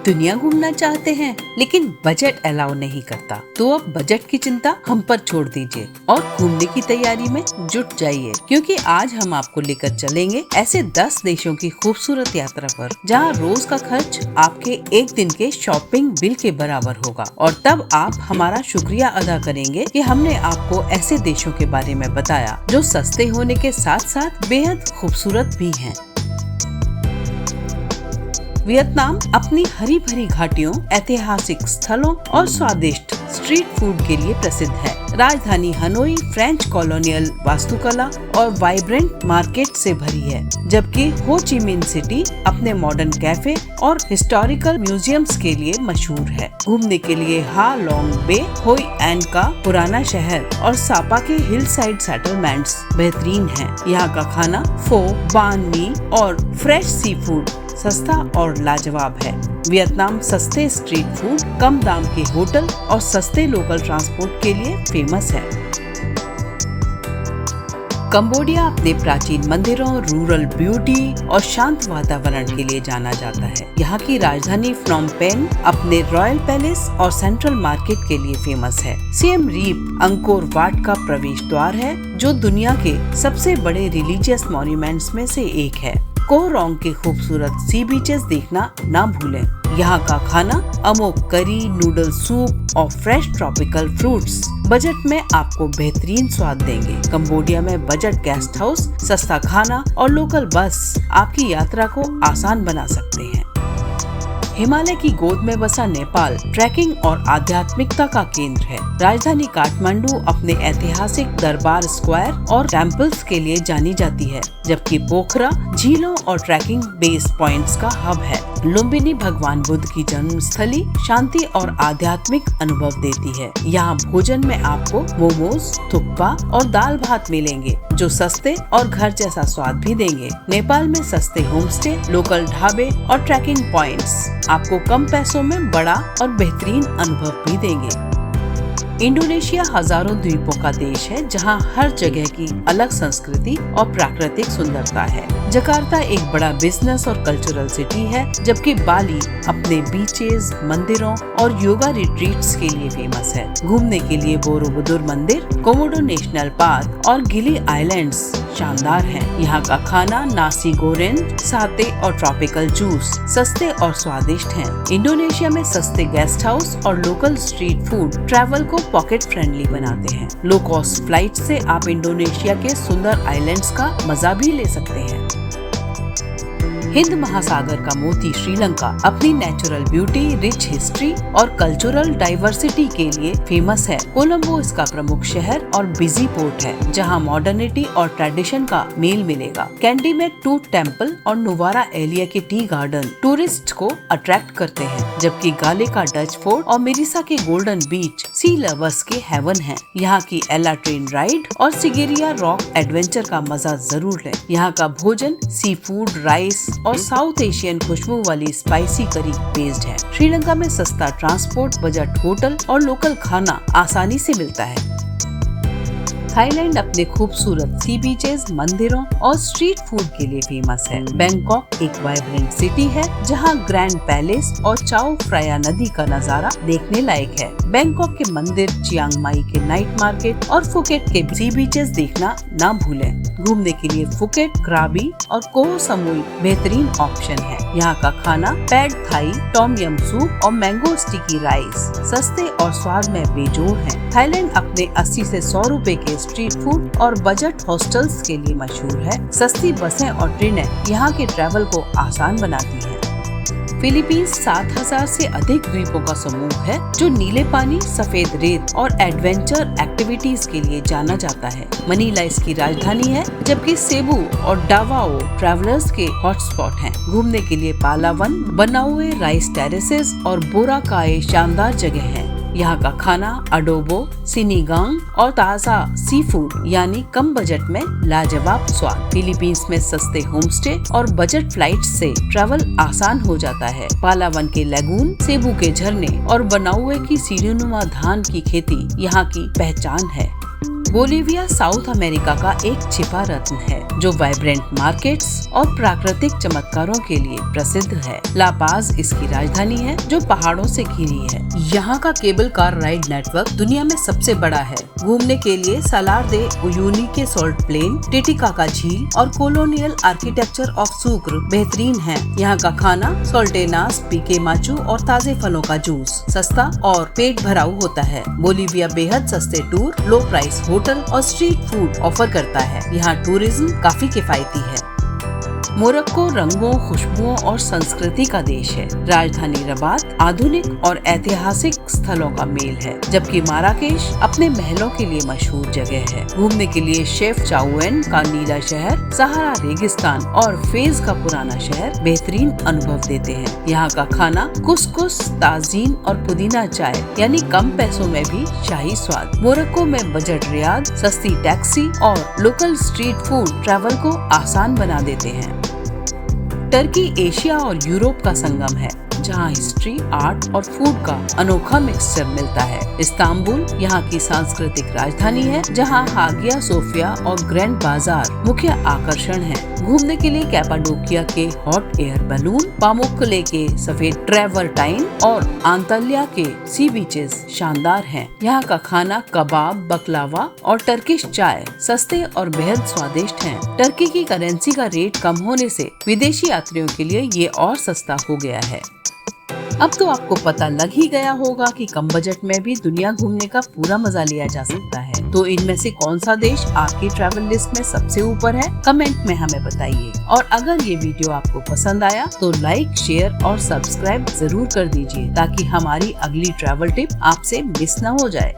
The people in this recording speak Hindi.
दुनिया घूमना चाहते हैं लेकिन बजट अलाउ नहीं करता, तो अब बजट की चिंता हम पर छोड़ दीजिए और घूमने की तैयारी में जुट जाइए, क्योंकि आज हम आपको लेकर चलेंगे ऐसे 10 देशों की खूबसूरत यात्रा पर, जहां रोज का खर्च आपके एक दिन के शॉपिंग बिल के बराबर होगा। और तब आप हमारा शुक्रिया अदा करेंगे कि हमने आपको ऐसे देशों के बारे में बताया जो सस्ते होने के साथ साथ बेहद खूबसूरत भी हैं। वियतनाम अपनी हरी भरी घाटियों, ऐतिहासिक स्थलों और स्वादिष्ट स्ट्रीट फूड के लिए प्रसिद्ध है। राजधानी हनोई फ्रेंच कॉलोनियल वास्तुकला और वाइब्रेंट मार्केट से भरी है, जबकि हो ची मिन सिटी अपने मॉडर्न कैफे और हिस्टोरिकल म्यूजियम्स के लिए मशहूर है। घूमने के लिए हा लोंग बे, होई एन का पुराना शहर और सापा के हिल साइड सेटलमेंट्स बेहतरीन हैं। यहाँ का खाना फो, बान मी और फ्रेश सी फूड सस्ता और लाजवाब है। वियतनाम सस्ते स्ट्रीट फूड, कम दाम के होटल और सस्ते लोकल ट्रांसपोर्ट के लिए फेमस है। कंबोडिया अपने प्राचीन मंदिरों, रूरल ब्यूटी और शांत वातावरण के लिए जाना जाता है। यहाँ की राजधानी फ्नोम पेन अपने रॉयल पैलेस और सेंट्रल मार्केट के लिए फेमस है। सियम रीप अंकोर वाट का प्रवेश द्वार है, जो दुनिया के सबसे बड़े रिलीजियस मॉन्यूमेंट्स में से एक है। को रोंग के खूबसूरत सी बीचेस देखना ना भूलें। यहाँ का खाना अमोक करी, नूडल सूप और फ्रेश ट्रॉपिकल फ्रूट्स बजट में आपको बेहतरीन स्वाद देंगे। कंबोडिया में बजट गेस्ट हाउस, सस्ता खाना और लोकल बस आपकी यात्रा को आसान बना सकते हैं। हिमालय की गोद में बसा नेपाल ट्रैकिंग और आध्यात्मिकता का केंद्र है। राजधानी काठमांडू अपने ऐतिहासिक दरबार स्क्वायर और टेम्पल्स के लिए जानी जाती है, जबकि पोखरा झीलों और ट्रैकिंग बेस पॉइंट्स का हब है। लुम्बिनी भगवान बुद्ध की जन्मस्थली शांति और आध्यात्मिक अनुभव देती है। यहाँ भोजन में आपको मोमोज, थुक्पा और दाल भात मिलेंगे, जो सस्ते और घर जैसा स्वाद भी देंगे। नेपाल में सस्ते होमस्टे, लोकल ढाबे और ट्रैकिंग पॉइंट्स आपको कम पैसों में बड़ा और बेहतरीन अनुभव भी देंगे। इंडोनेशिया हजारों द्वीपों का देश है, जहां हर जगह की अलग संस्कृति और प्राकृतिक सुंदरता है। जकार्ता एक बड़ा बिजनेस और कल्चरल सिटी है, जबकि बाली अपने बीचेस, मंदिरों और योगा रिट्रीट्स के लिए फेमस है। घूमने के लिए बोरोबुदुर मंदिर, कोमोडो नेशनल पार्क और गिली आइलैंड्स शानदार हैं। यहाँ का खाना नासी गोरेन, साते और ट्रॉपिकल जूस सस्ते और स्वादिष्ट हैं। इंडोनेशिया में सस्ते गेस्ट हाउस और लोकल स्ट्रीट फूड ट्रैवल को पॉकेट फ्रेंडली बनाते हैं। लो कॉस्ट फ्लाइट से आप इंडोनेशिया के सुंदर आइलैंड्स का मजा भी ले सकते हैं। हिंद महासागर का मोती श्रीलंका अपनी नेचुरल ब्यूटी, रिच हिस्ट्री और कल्चरल डाइवर्सिटी के लिए फेमस है। कोलंबो इसका प्रमुख शहर और बिजी पोर्ट है, जहां मॉडर्निटी और ट्रेडिशन का मेल मिलेगा। कैंडी में टूट टेम्पल और नुवारा एलिया के टी गार्डन टूरिस्ट को अट्रैक्ट करते हैं, जबकि गाले का डच फोर्ट और मिरिसा के गोल्डन बीच सी लवर्स के हेवन है। यहाँ की एला ट्रेन राइड और सिगेरिया रॉक एडवेंचर का मजा जरूर लें। यहाँ का भोजन सी फूड, राइस और साउथ एशियन खुशबू वाली स्पाइसी करी बेस्ड है। श्रीलंका में सस्ता ट्रांसपोर्ट, बजट होटल और लोकल खाना आसानी से मिलता है। थाईलैंड अपने खूबसूरत सी बीचेस, मंदिरों और स्ट्रीट फूड के लिए फेमस है। बैंकॉक एक वाइब्रेंट सिटी है, जहां ग्रैंड पैलेस और चाओ फ्राया नदी का नजारा देखने लायक है। बैंकॉक के मंदिर, चियांग माई के नाइट मार्केट और फुकेट के सी बीचेस देखना ना भूलें। घूमने के लिए फुकेट, क्राबी और कोह समुई बेहतरीन ऑप्शन है। यहाँ का खाना pad Thai, Tom yum soup और मैंगो स्टिकी राइस सस्ते और स्वाद में बेजोड़ है। थाईलैंड अपने 80 से 100 रुपए के स्ट्रीट फूड और बजट हॉस्टल्स के लिए मशहूर है। सस्ती बसें और ट्रेनें यहाँ के ट्रैवल को आसान बनाती हैं। फिलीपींस 7000 से अधिक द्वीपों का समूह है, जो नीले पानी, सफेद रेत और एडवेंचर एक्टिविटीज के लिए जाना जाता है। मनीला इसकी राजधानी है, जबकि सेबू और डावाओ ट्रैवलर्स के हॉटस्पॉट हैं। घूमने के लिए पालावन, बनाउए राइस टेरेसेस और बोराकाए शानदार जगह हैं। यहाँ का खाना अडोबो, सिनीगांग और ताज़ा सी फूड यानी कम बजट में लाजवाब स्वाद। फिलीपींस में सस्ते होमस्टे और बजट फ्लाइट से ट्रैवल आसान हो जाता है। पालावन के लेगून, सेबू के झरने और बनाउए की सीढ़ीनुमा धान की खेती यहाँ की पहचान है। बोलिविया साउथ अमेरिका का एक छिपा रत्न है जो वाइब्रेंट मार्केट्स और प्राकृतिक चमत्कारों के लिए प्रसिद्ध है। ला पाज इसकी राजधानी है जो पहाड़ों से घिरी है। यहाँ का केबल कार राइड नेटवर्क दुनिया में सबसे बड़ा है। घूमने के लिए सालार दे उयूनी के सॉल्ट प्लेन, टिटिकाका झील और कोलोनियल आर्किटेक्चर ऑफ सुक्र बेहतरीन है। यहाँ का खाना सोल्टेनास, पीके माचू और ताजे फलों का जूस सस्ता और पेट भराऊ होता है। बोलिविया बेहद सस्ते टूर, लो प्राइस होटल और स्ट्रीट फूड ऑफर करता है। यहाँ टूरिज्म काफी किफायती है। मोरक्को रंगों, खुशबुओं और संस्कृति का देश है। राजधानी रबात आधुनिक और ऐतिहासिक स्थलों का मेल है, जबकि माराकेश अपने महलों के लिए मशहूर जगह है। घूमने के लिए शेफ चाउएन का नीला शहर, सहारा रेगिस्तान और फेज का पुराना शहर बेहतरीन अनुभव देते हैं। यहाँ का खाना कुसकुस, ताजीन और पुदीना चाय यानी कम पैसों में भी शाही स्वाद। मोरक्को में बजट रियाद, सस्ती टैक्सी और लोकल स्ट्रीट फूड ट्रैवल को आसान बना देते हैं। टर्की एशिया और यूरोप का संगम है, जहाँ हिस्ट्री, आर्ट और फूड का अनोखा मिक्सचर मिलता है। इस्तांबुल यहाँ की सांस्कृतिक राजधानी है, जहाँ हागिया सोफिया और ग्रैंड बाजार मुख्य आकर्षण हैं। घूमने के लिए कैपाडोकिया के हॉट एयर बलून, पामुक्कले के सफेद ट्रेवर्टाइन और आंतल्या के सी बीचेस शानदार हैं। यहाँ का खाना कबाब, बकलावा और टर्किश चाय सस्ते और बेहद स्वादिष्ट हैं। टर्की की करेंसी का रेट कम होने से विदेशी यात्रियों के लिए ये और सस्ता हो गया है। अब तो आपको पता लग ही गया होगा कि कम बजट में भी दुनिया घूमने का पूरा मजा लिया जा सकता है। तो इनमें से कौन सा देश आपकी ट्रैवल लिस्ट में सबसे ऊपर है, कमेंट में हमें बताइए। और अगर ये वीडियो आपको पसंद आया तो लाइक, शेयर और सब्सक्राइब जरूर कर दीजिए, ताकि हमारी अगली ट्रैवल टिप आपसे मिस न हो जाए।